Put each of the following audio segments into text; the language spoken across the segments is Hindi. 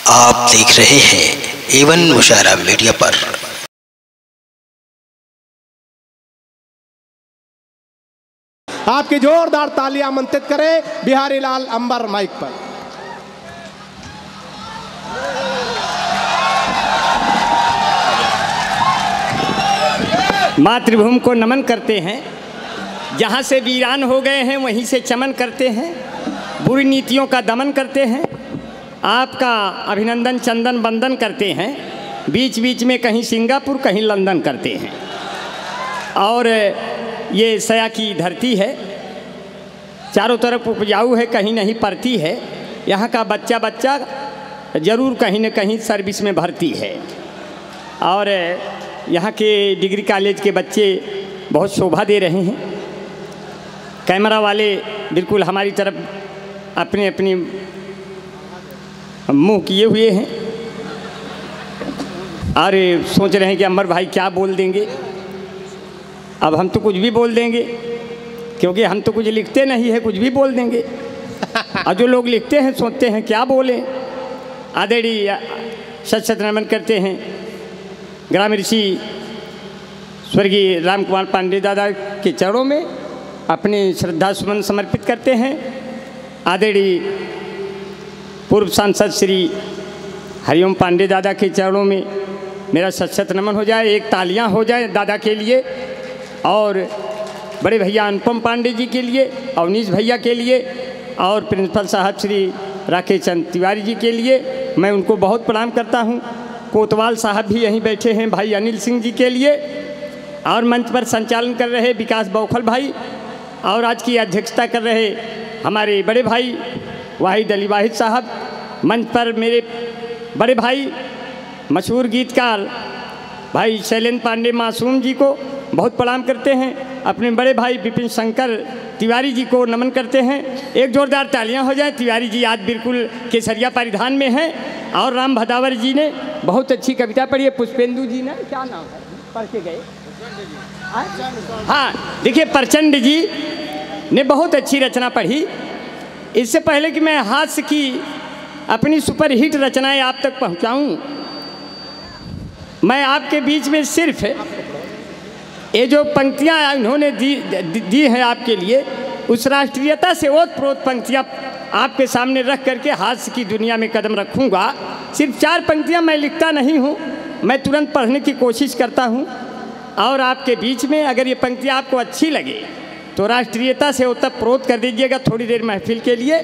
आप देख रहे हैं एवन मुशायरा मीडिया पर। आपकी जोरदार तालियां आमंत्रित करें बिहारी लाल अंबर माइक पर। मातृभूमि को नमन करते हैं, जहाँ से वीरान हो गए हैं वहीं से चमन करते हैं, बुरी नीतियों का दमन करते हैं, आपका अभिनंदन चंदन बंदन करते हैं, बीच बीच में कहीं सिंगापुर कहीं लंदन करते हैं। और ये सया की धरती है, चारों तरफ उपजाऊ है, कहीं नहीं पड़ती है। यहाँ का बच्चा बच्चा ज़रूर कहीं न कहीं सर्विस में भर्ती है। और यहाँ के डिग्री कॉलेज के बच्चे बहुत शोभा दे रहे हैं। कैमरा वाले बिल्कुल हमारी तरफ अपने अपने मुंह किए हुए हैं और सोच रहे हैं कि अंबर भाई क्या बोल देंगे। अब हम तो कुछ भी बोल देंगे, क्योंकि हम तो कुछ लिखते नहीं है, कुछ भी बोल देंगे। और जो लोग लिखते हैं सोचते हैं क्या बोलें। आदरणीय सत नमन करते हैं ग्राम ऋषि स्वर्गीय राम कुमार पांडे दादा के चरणों में अपने श्रद्धा सुमन समर्पित करते हैं। आदरणीय पूर्व सांसद श्री हरिओम पांडे दादा के चरणों में मेरा सत नमन हो जाए, एक तालियां हो जाए दादा के लिए। और बड़े भैया अनुपम पांडे जी के लिए, अवनीश भैया के लिए और प्रिंसिपल साहब श्री राकेश चंद तिवारी जी के लिए मैं उनको बहुत प्रणाम करता हूं। कोतवाल साहब भी यहीं बैठे हैं, भाई अनिल सिंह जी के लिए। और मंच पर संचालन कर रहे विकास बौखल भाई और आज की अध्यक्षता कर रहे हमारे बड़े भाई वाहिद अली वाहिद साहब। मंच पर मेरे बड़े भाई मशहूर गीतकार भाई शैलेंद्र पांडे मासूम जी को बहुत प्रणाम करते हैं। अपने बड़े भाई विपिन शंकर तिवारी जी को नमन करते हैं। एक जोरदार तालियां हो जाए। तिवारी जी आज बिल्कुल केसरिया परिधान में हैं। और राम भदावर जी ने बहुत अच्छी कविता पढ़ी है। पुष्पेंदु जी ने क्या नाम है पढ़ के गए? हाँ, देखिए प्रचंड जी ने बहुत अच्छी रचना पढ़ी। इससे पहले कि मैं हास्य की अपनी सुपरहिट रचनाएं आप तक पहुंचाऊं, मैं आपके बीच में सिर्फ ये जो पंक्तियां इन्होंने दी हैं आपके लिए, उस राष्ट्रीयता से ओतप्रोत पंक्तियां आपके सामने रख करके हास्य की दुनिया में कदम रखूंगा। सिर्फ 4 पंक्तियां मैं लिखता नहीं हूं, मैं तुरंत पढ़ने की कोशिश करता हूं। और आपके बीच में अगर ये पंक्तियां आपको अच्छी लगे तो राष्ट्रीयता से ओतप्रोत कर दीजिएगा थोड़ी देर महफिल के लिए।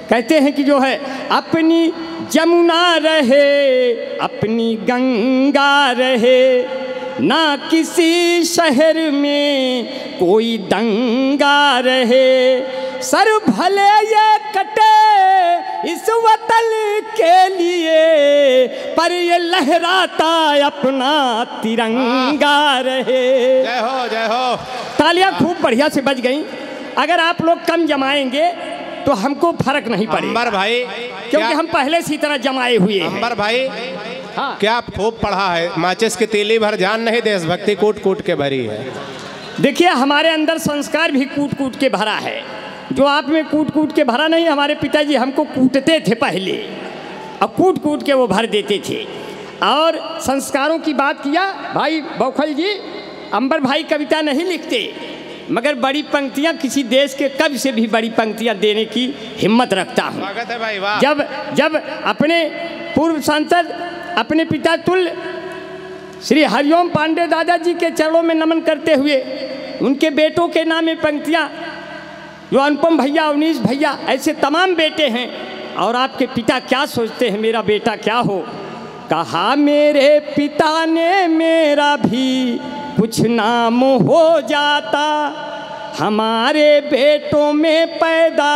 कहते हैं कि जो है अपनी जमुना रहे, अपनी गंगा रहे, ना किसी शहर में कोई दंगा रहे, सर भले ये कटे इस वतन के लिए, पर ये लहराता अपना तिरंगा रहे। जय हो, जय हो। तालियां खूब बढ़िया से बज गई। अगर आप लोग कम जमाएंगे तो हमको फर्क नहीं पड़ेगा अंबर भाई, क्योंकि हम पहले से तरह जमाए हुए हैं। अंबर भाई, हाँ। क्या खूब पढ़ा है। माचिस की तीली भर जान नहीं, देशभक्ति कूट कूट के भरी है। देखिए हमारे अंदर संस्कार भी कूट कूट के भरा है। जो आप में कूट कूट के भरा नहीं, हमारे पिताजी हमको कूटते थे पहले, अब कूट कूट के वो भर देते थे। और संस्कारों की बात किया भाई बौखल जी, अंबर भाई कविता नहीं लिखते, मगर बड़ी पंक्तियां किसी देश के कवि से भी बड़ी पंक्तियां देने की हिम्मत रखता हूं। स्वागत है भाई, वाह। जब अपने पूर्व सांसद अपने पिता तुल्य श्री हरिओम पांडे दादाजी के चरणों में नमन करते हुए उनके बेटों के नाम में पंक्तियां, जो अनुपम भैया, अवनीश भैया, ऐसे तमाम बेटे हैं। और आपके पिता क्या सोचते हैं मेरा बेटा क्या हो? कहा मेरे पिता ने मेरा भी कुछ नाम हो जाता, हमारे बेटों में पैदा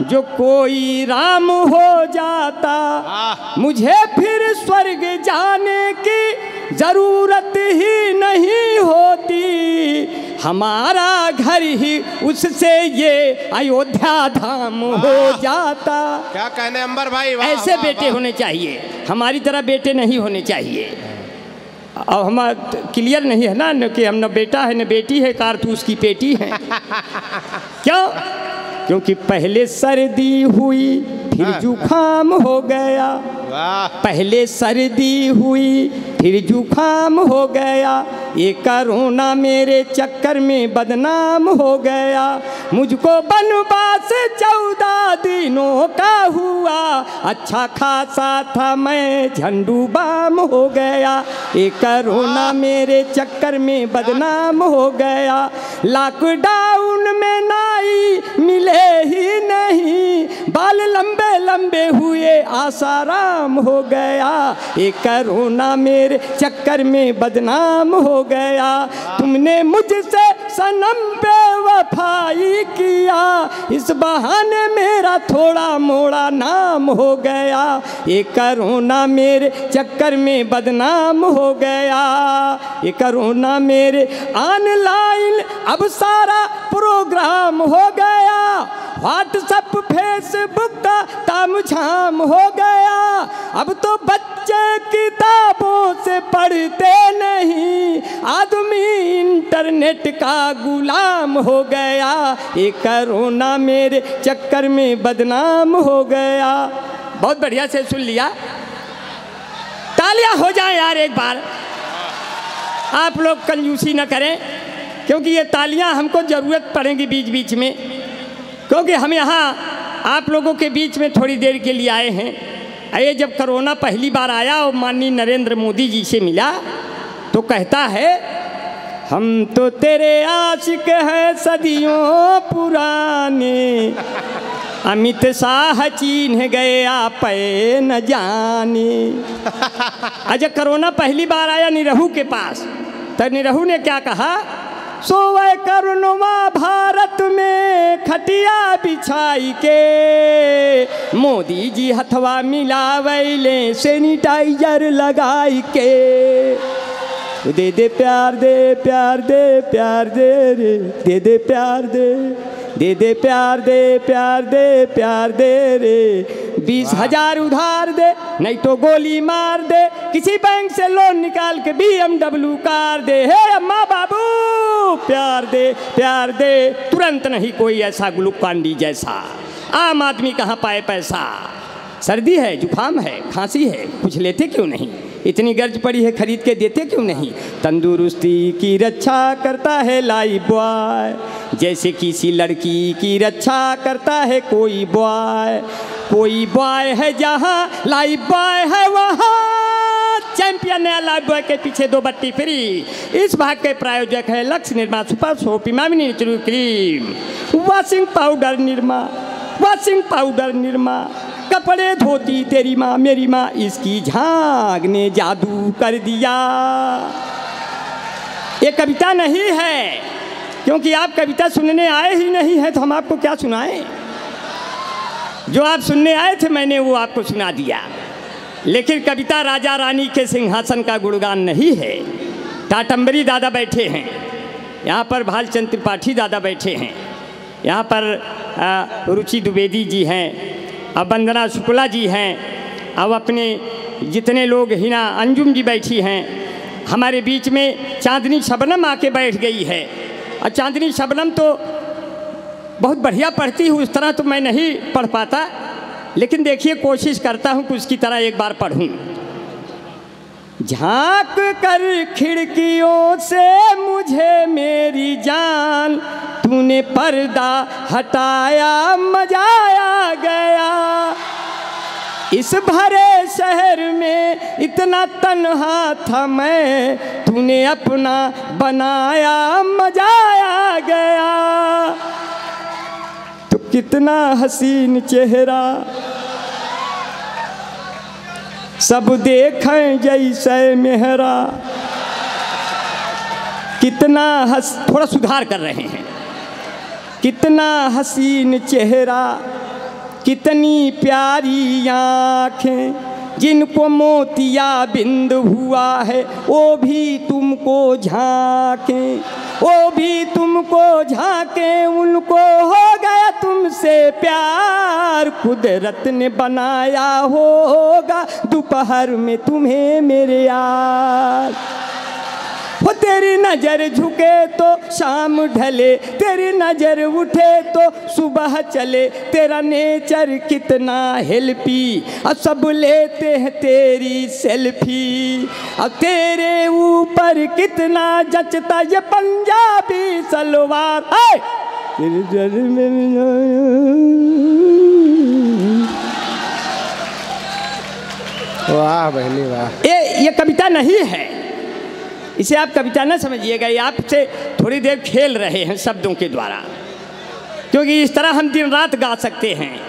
जो कोई राम हो जाता, मुझे फिर स्वर्ग जाने की जरूरत ही नहीं होती, हमारा घर ही उससे ये अयोध्या धाम हो जाता। क्या कहने अंबर भाई, वाह, ऐसे वाह, बेटे वाह। होने चाहिए, हमारी तरह बेटे नहीं होने चाहिए। और हम क्लियर नहीं है ना कि हम न बेटा है न बेटी है, कारतूस की पेटी है। क्यों? क्योंकि पहले सर्दी हुई फिर जुखाम हो गया, वाह। पहले सर्दी हुई फिर जुखाम हो गया, ये कोरोना मेरे चक्कर में बदनाम हो गया। मुझको बनवास 14 दिनों का हुआ, अच्छा खासा था मैं झंडू बाम हो गया। ये कोरोना मेरे चक्कर में बदनाम हो गया। लॉकडाउन में नाई मिले ही नहीं, बाल लंबे लंबे हुए आसाराम हो गया। ये कोरोना मेरे चक्कर में बदनाम हो गया। तुमने मुझसे सनम बेवफाई किया, इस बहाने मेरा थोड़ा मोड़ा नाम हो गया। ये कोरोना मेरे चक्कर में बदनाम हो गया। ये कोरोना मेरे ऑनलाइन अब सारा प्रोग्राम हो गया। व्हाट्सएप फेसबुक का तामझाम हो गया। अब तो बच्चे किताबों से पढ़ते नहीं, आदमी इंटरनेट का गुलाम हो गया। ये कोरोना मेरे चक्कर में बदनाम हो गया। बहुत बढ़िया से सुन लिया, तालियां हो जाए यार एक बार। आप लोग कंजूसी न करें, क्योंकि ये तालियां हमको ज़रूरत पड़ेगी बीच बीच में, क्योंकि हम यहाँ आप लोगों के बीच में थोड़ी देर के लिए आए हैं। ये जब कोरोना पहली बार आया और माननीय नरेंद्र मोदी जी से मिला तो कहता है, हम तो तेरे आशिक हैं सदियों पुराने, अमित शाह चिन्ह गए आप न जाने। जब कोरोना पहली बार आया निरहू के पास, तो निरहू ने क्या कहा, सोवे करुणवा भारत में खटिया बिछाई के, मोदी जी हथवा मिलावैले सैनिटाइजर लगाई के। दे दे प्यार दे प्यार दे प्यार दे रे, दे दे प्यार दे, दे दे प्यार दे प्यार दे प्यार दे रे। 20,000 उधार दे, नहीं तो गोली मार दे, किसी बैंक से लोन निकाल के BMW कार दे। हे अम्मा बाबू प्यार दे प्यार दे, तुरंत नहीं कोई ऐसा ग्लूकांडी जैसा, आम आदमी कहाँ पाए पैसा। सर्दी है, जुकाम है, खांसी है, कुछ लेते क्यों नहीं, इतनी गर्ज पड़ी है खरीद के देते क्यों नहीं। तंदुरुस्ती की रक्षा करता है लाइफ बॉय, जैसे किसी लड़की की रक्षा करता है कोई बॉय। कोई बॉय है जहाँ लाइफ बॉय है वहाँ, चैंपियन है लाइफ बॉय के पीछे 2 बत्ती फ्री। इस भाग के प्रायोजक है लक्ष्य Nirma super soap, Emami natural cream, washing powder Nirma, washing powder Nirma, कपड़े धोती तेरी माँ मेरी माँ, इसकी झाग ने जादू कर दिया। ये कविता नहीं है, क्योंकि आप कविता सुनने आए ही नहीं हैं, तो हम आपको क्या सुनाएं। जो आप सुनने आए थे मैंने वो आपको सुना दिया। लेकिन कविता राजा रानी के सिंहासन का गुणगान नहीं है। टाटम्बरी दादा बैठे हैं यहाँ पर, भालचंद त्रिपाठी दादा बैठे हैं यहाँ पर, रुचि द्विवेदी जी हैं, अब वंदना शुक्ला जी हैं, अब अपने जितने लोग हिना अंजुम जी बैठी हैं। हमारे बीच में चांदनी शबनम आके बैठ गई है। और चांदनी शबनम तो बहुत बढ़िया पढ़ती हूँ, उस तरह तो मैं नहीं पढ़ पाता, लेकिन देखिए कोशिश करता हूँ कि उसकी तरह एक बार पढ़ूँ। झांक कर खिड़कियों से मुझे मेरी जान, तूने पर्दा हटाया मजा आ गया। इस भरे शहर में इतना तन्हा था मैं, तूने अपना बनाया मजा आ गया। तो कितना हसीन चेहरा सब देखें जैसे मेहरा, कितना थोड़ा सुधार कर रहे हैं। कितना हसीन चेहरा, कितनी प्यारी आँखें, जिनको मोतिया बिंद हुआ है वो भी तुमको झांकें, वो भी तुमको झांकें। उनको हो गया तुमसे प्यार, कुदरत ने बनाया होगा दोपहर में तुम्हें मेरे यार। हो तेरी नजर झुके तो शाम ढले, तेरी नजर उठे तो सुबह चले, तेरा नेचर कितना हेल्पी, और सब लेते हैं तेरी सेल्फी, और तेरे ऊपर कितना जचता ये पंजाबी सलवार। वाह बहनी वाह। ये कविता नहीं है, इसे आप कविता न समझिएगा, ये आपसे थोड़ी देर खेल रहे हैं शब्दों के द्वारा, क्योंकि इस तरह हम दिन रात गा सकते हैं।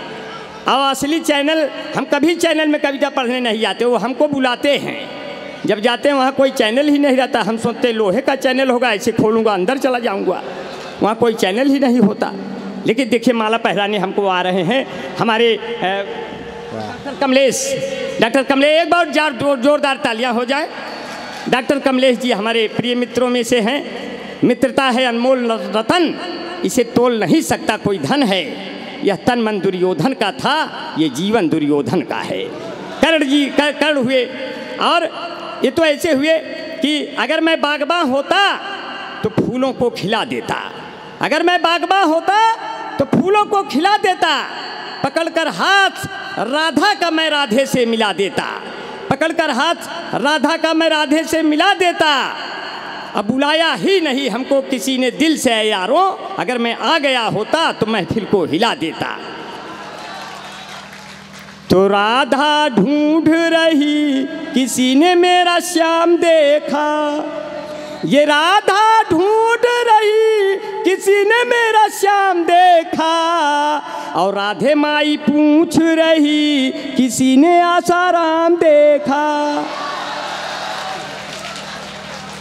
और असली चैनल, हम कभी चैनल में कविता पढ़ने नहीं जाते, वो हमको बुलाते हैं, जब जाते हैं वहाँ कोई चैनल ही नहीं रहता, हम सोचते लोहे का चैनल होगा, ऐसे खोलूँगा अंदर चला जाऊँगा, वहाँ कोई चैनल ही नहीं होता। लेकिन देखिए माला पहराने हमको आ रहे हैं हमारे डॉक्टर कमलेश, एक बार जोरदार तालियां हो जाए। डॉक्टर कमलेश जी हमारे प्रिय मित्रों में से हैं। मित्रता है अनमोल रतन, इसे तोल नहीं सकता कोई धन है, यह तन मन दुर्योधन का था, ये जीवन दुर्योधन का है। कर्ण जी कर्ण हुए, और ये तो ऐसे हुए कि अगर मैं बागबान होता तो फूलों को खिला देता, अगर मैं बागबान होता तो फूलों को खिला देता, पकड़कर हाथ राधा का मैं राधे से मिला देता, पकड़कर हाथ राधा का मैं राधे से मिला देता। अब बुलाया ही नहीं हमको किसी ने दिल से यारों, अगर मैं आ गया होता तो महफिल को हिला देता। तो राधा ढूंढ रही किसी ने मेरा श्याम देखा, ये राधा ढूंढ रही किसी ने मेरा श्याम देखा, और राधे माई पूछ रही किसी ने आसाराम देखा।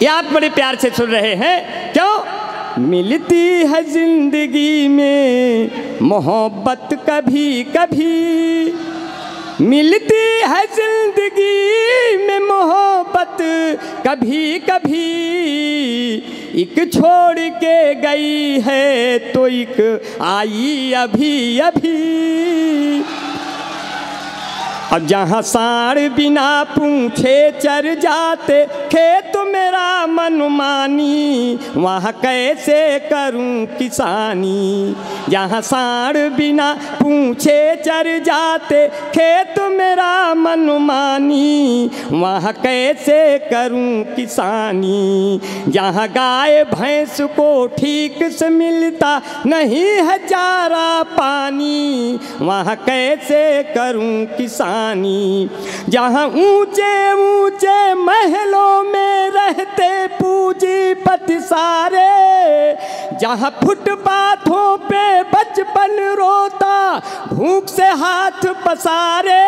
ये आप बड़े प्यार से सुन रहे हैं, क्यों? मिलती है जिंदगी में मोहब्बत कभी कभी, मिलती है जिंदगी में मोहब्बत कभी कभी, एक छोड़ के गई है तो एक आई अभी अभी। अब जहाँ साढ़ बिना पूछे चर जाते खेत मेरा मनमानी, वहाँ कैसे करूं किसानी। जहाँ साढ़ बिना पूछे चर जाते खेत मेरा मनमानी, वहाँ कैसे करूं किसानी। जहाँ गाय भैंस को ठीक से मिलता नहीं है चारा पानी, वहाँ कैसे करूं किसानी। जहाँ ऊंचे ऊंचे महलों में रहते पूंजीपति सारे, जहाँ फुटपाथों पे बचपन रोता भूख से हाथ पसारे,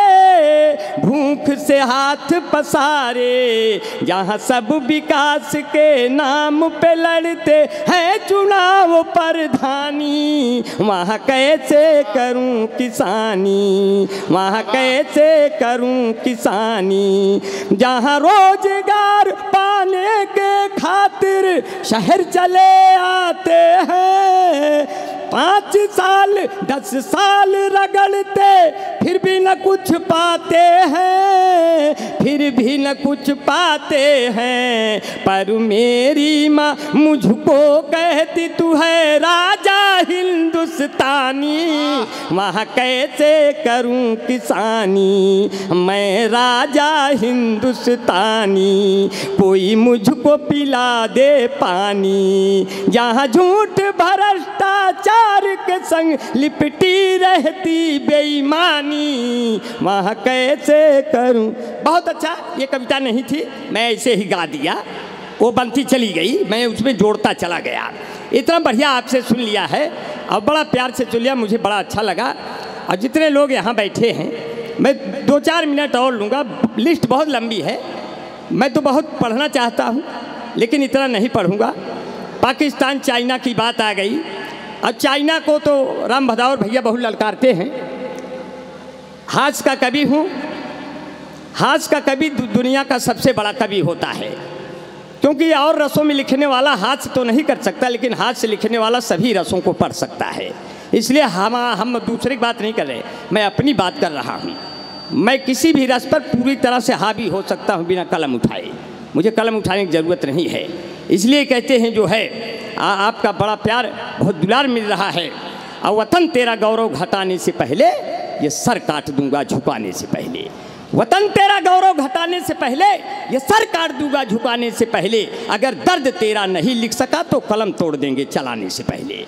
भूख से हाथ पसारे। जहाँ सब विकास के नाम पे लड़ते हैं चुनाव प्रधानी, वहाँ कैसे करूं किसानी, वहाँ कैसे करूं किसानी। जहाँ रोजगार पाने के खातिर शहर चले आते हैं, 5 साल 10 साल रगड़ते फिर भी न कुछ पाते हैं, फिर भी न कुछ पाते हैं। पर मेरी माँ मुझको कहती तू है राजा हिंदुस्तानी, वहाँ कैसे करूं किसानी, मैं राजा हिंदुस्तानी। कोई मुझको पिला दे पानी, जहाँ झूठ भ्रष्टाचार के संग लिपटी रहती बेईमानी, वहाँ कैसे करूं। बहुत अच्छा, ये कविता नहीं थी, मैं ऐसे ही गा दिया, वो बनती चली गई, मैं उसमें जोड़ता चला गया। इतना बढ़िया आपसे सुन लिया है और बड़ा प्यार से सुन लिया, मुझे बड़ा अच्छा लगा। और जितने लोग यहाँ बैठे हैं, मैं 2-4 मिनट और लूँगा, लिस्ट बहुत लंबी है, मैं तो बहुत पढ़ना चाहता हूँ लेकिन इतना नहीं पढ़ूँगा। पाकिस्तान चाइना की बात आ गई, अब चाइना को तो राम भदावर भैया बहुत ललकारते हैं। हास्य का कवि हूँ, हास्य का कवि दुनिया का सबसे बड़ा कवि होता है, क्योंकि और रसों में लिखने वाला हास्य तो नहीं कर सकता, लेकिन हास्य लिखने वाला सभी रसों को पढ़ सकता है। इसलिए हम दूसरे की बात नहीं कर रहे, मैं अपनी बात कर रहा हूँ। मैं किसी भी रस पर पूरी तरह से हावी हो सकता हूँ बिना कलम उठाए, मुझे कलम उठाने की ज़रूरत नहीं है। इसलिए कहते हैं जो है आपका बड़ा प्यार बहुत दुलार मिल रहा है। और वतन तेरा गौरव घटाने से पहले ये सर काट दूंगा झुकाने से पहले। वतन तेरा गौरव घटाने से पहले ये सर काट दूंगा झुकाने से पहले। अगर दर्द तेरा नहीं लिख सका तो कलम तोड़ देंगे चलाने से पहले।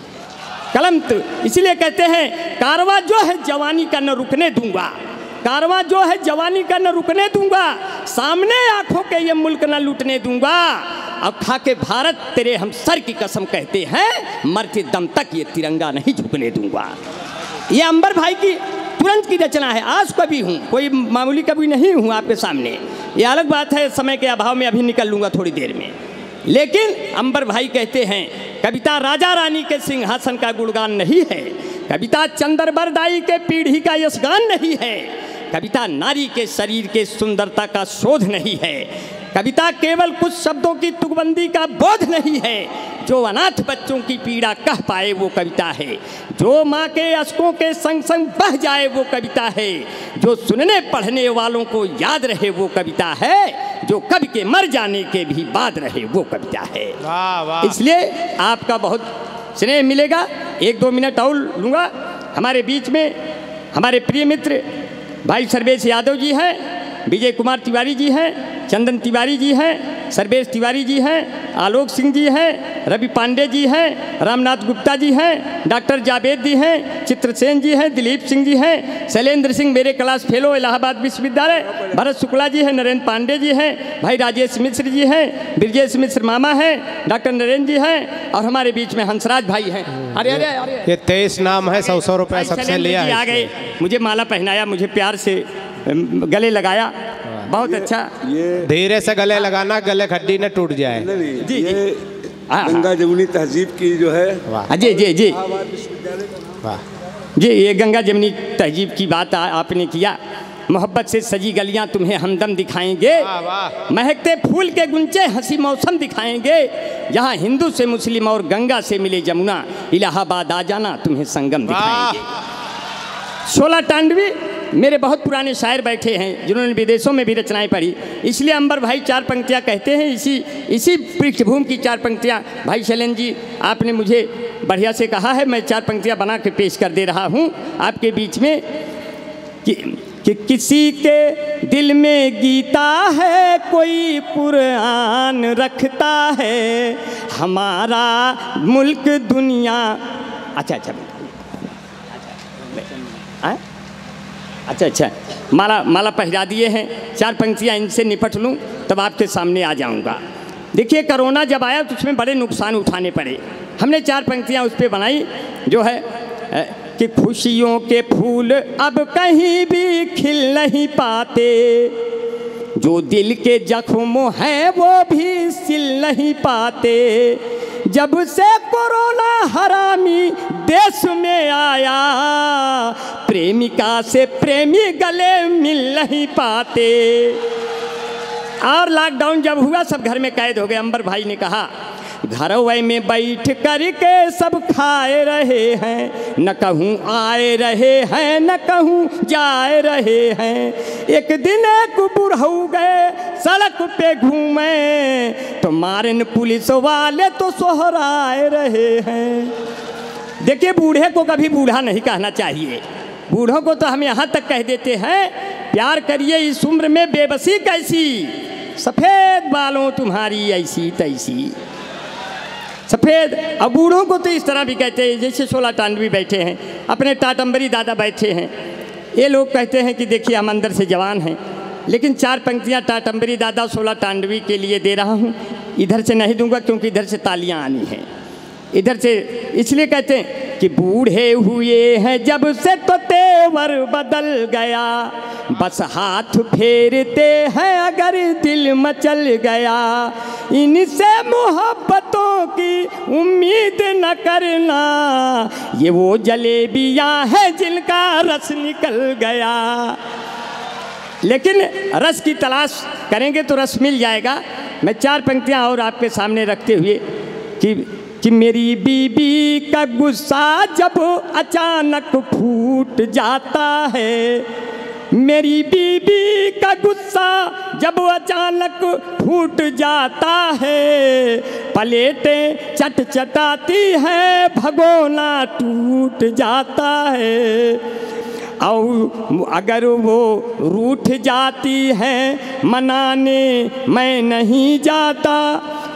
कलम तो इसलिए कहते हैं कारवां जो है जवानी का न रुकने दूंगा, कारवां जो है जवानी का न रुकने दूंगा, सामने आंखों के ये मुल्क न लूटने दूंगा। अब खा के भारत तेरे हम सर की कसम कहते हैं, मरते दम तक ये तिरंगा नहीं झुकने दूंगा। ये अंबर भाई की तुरंत की रचना है। आज कवि हूँ, कोई मामूली कवि नहीं हूँ आपके सामने। ये अलग बात है, समय के अभाव में अभी निकल लूँगा थोड़ी देर में। लेकिन अंबर भाई कहते हैं कविता राजा रानी के सिंहासन का गुणगान नहीं है, कविता चंद्रबरदाई के पीढ़ी का यशगान नहीं है, कविता नारी के शरीर के सुंदरता का शोध नहीं है, कविता केवल कुछ शब्दों की तुकबंदी का बोध नहीं है। जो अनाथ बच्चों की पीड़ा कह पाए वो कविता है, जो माँ के अश्कों के संग संग बह जाए वो कविता है, जो सुनने पढ़ने वालों को याद रहे वो कविता है, जो कवि के मर जाने के भी बाद रहे वो कविता है। वाह वाह। इसलिए आपका बहुत स्नेह मिलेगा। 1-2 मिनट और लूँगा। हमारे बीच में हमारे प्रिय मित्र भाई सर्वेश यादव जी हैं, विजय कुमार तिवारी जी हैं, चंदन तिवारी जी हैं, सर्वेश तिवारी जी हैं, आलोक सिंह जी हैं, रवि पांडे जी हैं, रामनाथ गुप्ता जी हैं, डॉक्टर जावेद जी हैं, चित्रसेन जी हैं, दिलीप सिंह जी हैं, शैलेंद्र सिंह मेरे क्लास फेलो इलाहाबाद विश्वविद्यालय, भरत शुक्ला जी हैं, नरेंद्र पांडे जी हैं, भाई राजेश मिश्र जी हैं, ब्रजेश मिश्र मामा हैं, डॉक्टर नरेंद्र जी हैं और हमारे बीच में हंसराज भाई हैं। अरे अरे अरे ये 23 नाम है, 100 रुपये सबसे लिया है। आ गए, मुझे माला पहनाया, मुझे प्यार से गले लगाया, बहुत अच्छा। धीरे से गले लगाना, गले खड्डी न टूट जाए। जी जी गंगा जमुनी तहजीब की जो है। जी जी जी वाह जी, ये गंगा जमुनी तहजीब की बात आपने किया। मोहब्बत से सजी गलियां तुम्हें हमदम दिखाएंगे, महकते फूल के गुंचे हंसी मौसम दिखाएंगे, जहां हिंदू से मुस्लिम और गंगा से मिले जमुना, इलाहाबाद आ जाना तुम्हें संगम दिखाएंगे। 16 टांडवी मेरे बहुत पुराने शायर बैठे हैं जिन्होंने विदेशों में भी रचनाएं पढ़ी, इसलिए अंबर भाई 4 पंक्तियां कहते हैं। इसी पृष्ठभूमि की 4 पंक्तियां भाई शैलेंद्र जी आपने मुझे बढ़िया से कहा है, मैं 4 पंक्तियां बना के पेश कर दे रहा हूं आपके बीच में कि किसी के दिल में गीता है, कोई कुरान रखता है, हमारा मुल्क दुनिया। अच्छा अच्छा माला पहरा दिए हैं। 4 पंक्तियाँ इनसे निपट लूँ तब आपके सामने आ जाऊँगा। देखिए कोरोना जब आया तो उसमें बड़े नुकसान उठाने पड़े। हमने 4 पंक्तियाँ उस पर बनाई जो है कि खुशियों के फूल अब कहीं भी खिल नहीं पाते, जो दिल के जख्म हैं वो भी सिल नहीं पाते, जब से कोरोना हरामी देश में आया, प्रेमिका से प्रेमी गले मिल नहीं पाते। और लॉकडाउन जब हुआ सब घर में कैद हो गए। अंबर भाई ने कहा घरवे में बैठ करके सब खाए रहे हैं, न कहूँ आए रहे हैं न कहूँ जाए रहे हैं, एक दिन एक बुढ़ऊ गए सड़क पे घूमे, तो मारन पुलिस वाले तो सोहराए रहे हैं। देखिए बूढ़े को कभी बूढ़ा नहीं कहना चाहिए, बूढ़ों को तो हम यहाँ तक कह देते हैं प्यार करिए इस उम्र में बेबसी कैसी, सफ़ेद बालों तुम्हारी ऐसी तैसी, सफ़ेद। और बूढ़ों को तो इस तरह भी कहते हैं, जैसे 16 टांडवी बैठे हैं, अपने टाटम्बरी दादा बैठे हैं, ये लोग कहते हैं कि देखिए हम अंदर से जवान हैं, लेकिन 4 पंक्तियाँ टाटम्बरी दादा 16 टांडवी के लिए दे रहा हूँ। इधर से नहीं दूंगा क्योंकि इधर से तालियाँ आनी हैं, इधर से इसलिए कहते हैं कि बूढ़े हुए हैं जब से तो तेवर बदल गया, बस हाथ फेरते हैं अगर दिल मचल गया, इनसे मोहब्बतों की उम्मीद न करना, ये वो जलेबियाँ हैं जिनका रस निकल गया। लेकिन रस की तलाश करेंगे तो रस मिल जाएगा। मैं 4 पंक्तियाँ और आपके सामने रखते हुए कि मेरी बीबी का गुस्सा जब अचानक फूट जाता है, मेरी बीबी का गुस्सा जब अचानक फूट जाता है, प्लेटें चट चटाती है, भगोना टूट जाता है। और अगर वो रूठ जाती है मनाने मैं नहीं जाता,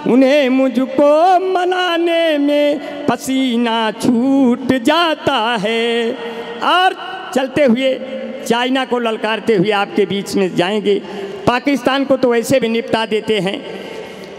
उन्हें मुझको मनाने में पसीना छूट जाता है। और चलते हुए चाइना को ललकारते हुए आपके बीच में जाएंगे। पाकिस्तान को तो वैसे भी निपटा देते हैं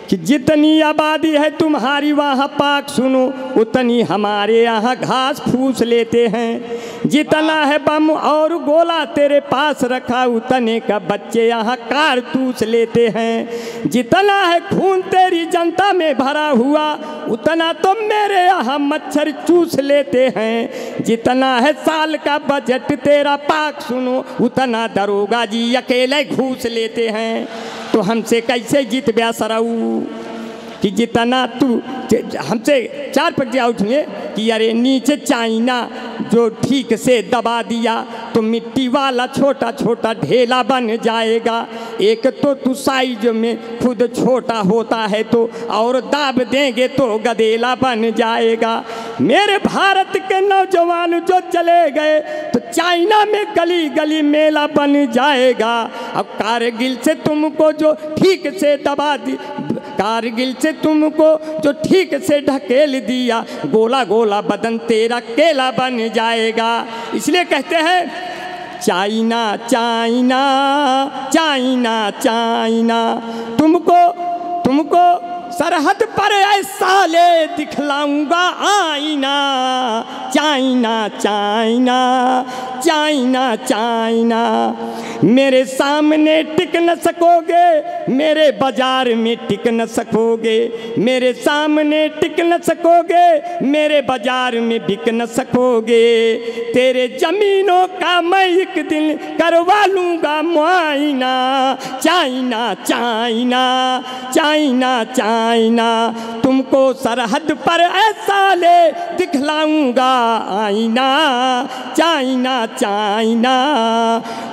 कि जितनी आबादी है तुम्हारी वहाँ पाक सुनो, उतनी हमारे यहाँ घास फूस लेते हैं। जितना है बम और गोला तेरे पास रखा, उतने का बच्चे यहाँ कारतूस लेते हैं। जितना है खून तेरी जनता में भरा हुआ, उतना तो मेरे यहाँ मच्छर चूस लेते हैं। जितना है साल का बजट तेरा पाक सुनो, उतना दरोगा जी अकेले घूस लेते हैं। तो हमसे कैसे जीत ब्या सराऊ कि जितना तू हमसे 4 पटिया उठिए कि अरे नीचे चाइना जो ठीक से दबा दिया तो मिट्टी वाला छोटा छोटा ढेला बन जाएगा। एक तो तू साइज में खुद छोटा होता है तो और दाब देंगे तो गदेला बन जाएगा। मेरे भारत के नौजवान जो चले गए तो चाइना में गली गली मेला बन जाएगा। अब कारगिल से तुमको जो ठीक से दबा दी, कारगिल से तुमको जो ठीक से ढकेल दिया, गोला गोला बदन तेरा केला बन जाएगा। इसलिए कहते हैं चाइना चाइना चाइना चाइना, तुमको सरहद पर ऐसा ले दिखलाऊंगा आईना। चाइना चाइना चाइना चाइना, मेरे सामने टिक न सकोगे, मेरे बाजार में टिक न सकोगे। मेरे सामने टिक न सकोगे, मेरे बाजार में बिक न सकोगे। तेरे जमीनों का मैं एक दिन करवा लूँगा मुआइना। चाइना चाइना चाइना चाइना, तुमको सरहद पर ऐसा ले दिखलाऊंगा आईना। चाइना चाइना,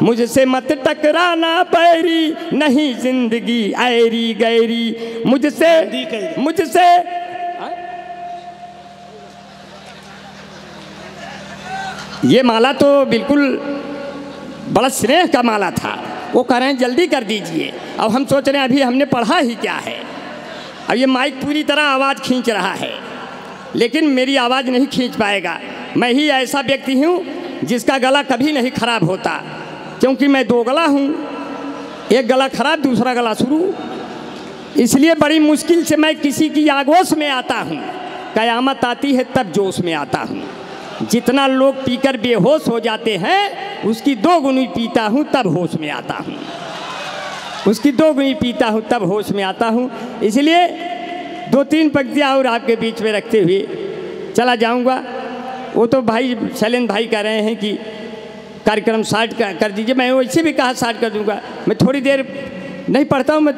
मुझसे मत टकराना बैरी, नहीं जिंदगी ऐरी गैरी। मुझसे ये माला तो बिल्कुल बड़ा स्नेह का माला था। वो कह रहे हैं जल्दी कर दीजिए। अब हम सोच रहे हैं अभी हमने पढ़ा ही क्या है। अब ये माइक पूरी तरह आवाज़ खींच रहा है, लेकिन मेरी आवाज़ नहीं खींच पाएगा। मैं ही ऐसा व्यक्ति हूँ जिसका गला कभी नहीं खराब होता, क्योंकि मैं 2 गला हूँ, एक गला खराब दूसरा गला शुरू। इसलिए बड़ी मुश्किल से मैं किसी की आगोश में आता हूँ। क़यामत आती है तब जोश में आता हूँ। जितना लोग पीकर बेहोश हो जाते हैं, उसकी 2 गुनी पीता हूँ तब होश में आता हूँ। उसकी 2 गुनी पीता हूँ तब होश में आता हूँ। इसलिए 2-3 पंक्तियाँ और आपके बीच में रखते हुए चला जाऊँगा। वो तो भाई शैलेंद्र भाई कह रहे हैं कि कार्यक्रम स्टार्ट कर दीजिए। मैं वैसे भी कहा स्टार्ट कर दूँगा। मैं थोड़ी देर नहीं पढ़ता हूँ, मैं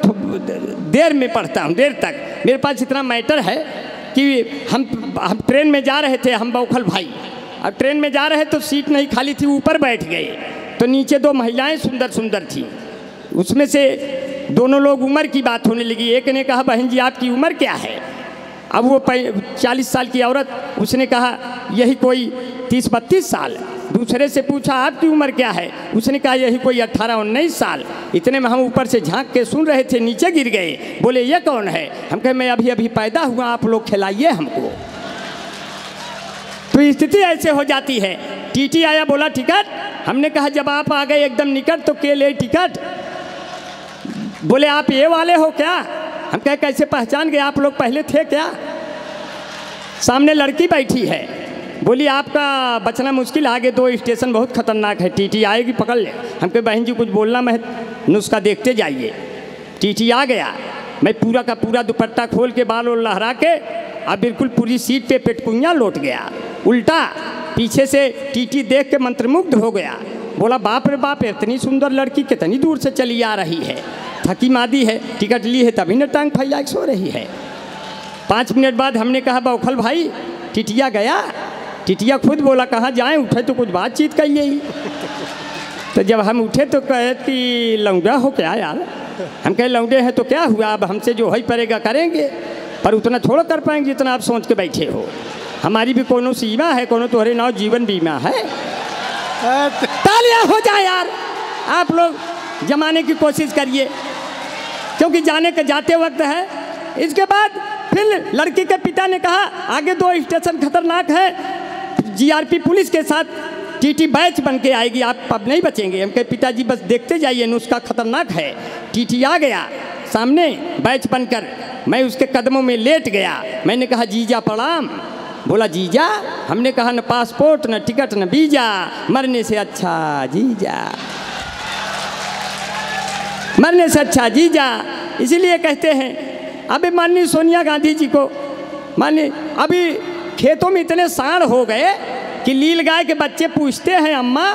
देर में पढ़ता हूँ, देर तक। मेरे पास इतना मैटर है कि हम ट्रेन में जा रहे थे, हम बौखल भाई। अब ट्रेन में जा रहे तो सीट नहीं खाली थी, ऊपर बैठ गए तो नीचे 2 महिलाएं सुंदर सुंदर थीं। उसमें से दोनों लोग उम्र की बात होने लगी। एक ने कहा बहन जी आपकी उम्र क्या है? अब वो 40 साल की औरत, उसने कहा यही कोई 30-32 साल। दूसरे से पूछा आपकी उम्र क्या है? उसने कहा यही कोई 18-19 साल। इतने में हम ऊपर से झांक के सुन रहे थे, नीचे गिर गए। बोले ये कौन है? हम कहे मैं अभी अभी पैदा हुआ, आप लोग खिलाइए हमको। तो स्थिति ऐसे हो जाती है। टीटी आया, बोला टिकट। हमने कहा जब आप आ गए एकदम निकट तो के ले टिकट? बोले आप ये वाले हो क्या? हम कहे कैसे पहचान गए, आप लोग पहले थे क्या? सामने लड़की बैठी है। बोली आपका बचना मुश्किल, आगे 2 स्टेशन बहुत खतरनाक है, टीटी आएगी पकड़ ले। हम कहे बहन जी कुछ बोलना मैं नुस्खा देखते जाइए। टीटी आ गया। मैं पूरा का पूरा दुपट्टा खोल के बाल और लहरा के अब बिल्कुल पूरी सीट पे पेटकुइयाँ लौट गया उल्टा। पीछे से टीटी देख के मंत्रमुग्ध हो गया। बोला बाप रे बाप, इतनी सुंदर लड़की कितनी दूर से चली आ रही है, थकी मादी है, टिकट ली है तभी न टांग फैला के सो रही है। 5 मिनट बाद हमने कहा बौखल भाई टिटिया गया? टिटिया खुद बोला कहाँ जाएं, उठे तो कुछ बातचीत करिए ही। तो जब हम उठे तो कहे कि लौंडा हो क्या यार, हम कहे लौंडे हैं तो क्या हुआ, अब हमसे जो है पड़ेगा करेंगे, पर उतना थोड़ा कर पाएंगे जितना आप सोच के बैठे हो। हमारी भी कोनो सीमा है, कोनो तुम्हारे नाव जीवन बीमा है। तालियां हो जाए यार, आप लोग जमाने की कोशिश करिए, क्योंकि जाने के जाते वक्त है। इसके बाद फिर लड़की के पिता ने कहा आगे 2 स्टेशन खतरनाक है, जीआरपी पुलिस के साथ टीटी बैच बन के आएगी, आप अब नहीं बचेंगे। हम कहे पिताजी बस देखते जाइए, नुस्खा खतरनाक है। टीटी आ गया सामने बैच बनकर, मैं उसके कदमों में लेट गया। मैंने कहा जीजा प्रणाम। बोला जीजा? हमने कहा न पासपोर्ट न टिकट न वीजा, मरने से अच्छा जीजा, मरने से अच्छा जीजा। इसीलिए कहते हैं अभी माननीय सोनिया गांधी जी को, माननीय अभी खेतों में इतने सांड हो गए कि लील गाय के बच्चे पूछते हैं अम्मा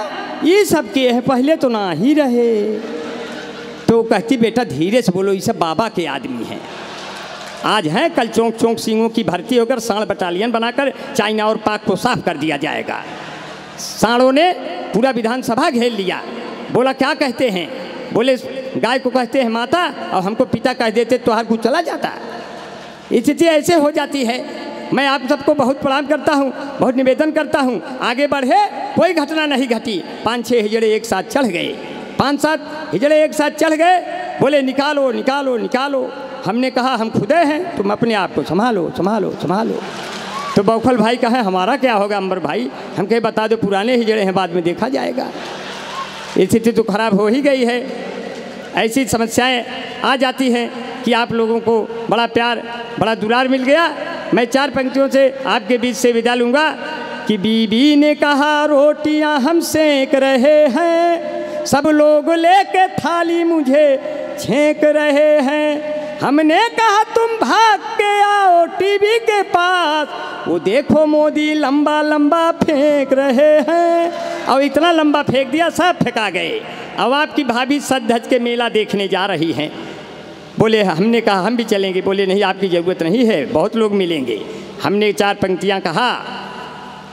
ये सब के हैं, पहले तो ना ही रहे। तो कहती बेटा धीरे से बोलो, ये सब बाबा के आदमी हैं, आज हैं कल चौंक चौंक सिंगों की भर्ती होकर सांड बटालियन बनाकर चाइना और पाक को साफ कर दिया जाएगा। सांडों ने पूरा विधानसभा घेर लिया। बोला क्या कहते हैं? बोले गाय को कहते हैं माता और हमको पिता कह देते तो हर कुछ चला जाता। स्थिति ऐसे हो जाती है। मैं आप सबको बहुत प्रणाम करता हूँ, बहुत निवेदन करता हूँ, आगे बढ़े। कोई घटना नहीं घटी, 5-6 हिजड़े एक साथ चढ़ गए, 5-7 हिजड़े एक साथ चढ़ गए। बोले निकालो निकालो निकालो। हमने कहा हम खुदे हैं, तुम अपने आप को संभालो संभालो संभालो। तो बौखल भाई कहे हमारा क्या होगा अंबर भाई? हम कहे बता दो पुराने हिजड़े हैं, बाद में देखा जाएगा। स्थिति तो खराब हो ही गई है। ऐसी समस्याएं आ जाती हैं कि आप लोगों को बड़ा प्यार बड़ा दुलार मिल गया। मैं 4 पंक्तियों से आपके बीच से विदा लूँगा कि बीबी ने कहा रोटियां हम सेक रहे हैं, सब लोग लेके थाली मुझे छेंक रहे हैं। हमने कहा तुम भाग के आओ टीवी के पास, वो देखो मोदी लंबा लंबा फेंक रहे हैं। और इतना लंबा फेंक दिया सब फेंका गए। अब आपकी भाभी सज धज के मेला देखने जा रही हैं। बोले हमने कहा हम भी चलेंगे। बोले नहीं आपकी ज़रूरत नहीं है, बहुत लोग मिलेंगे। हमने 4 पंक्तियां कहा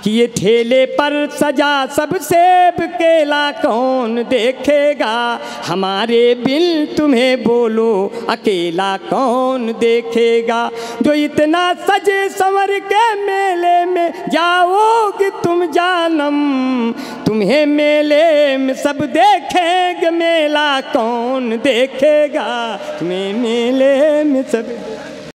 कि ये ठेले पर सजा सब सेब केला कौन देखेगा, हमारे बिन तुम्हें बोलो अकेला कौन देखेगा। जो इतना सजे संवर के मेले में जाओगे तुम जानम, तुम्हें मेले में सब देखेंगे मेला कौन देखेगा, तुम्हें मेले में सब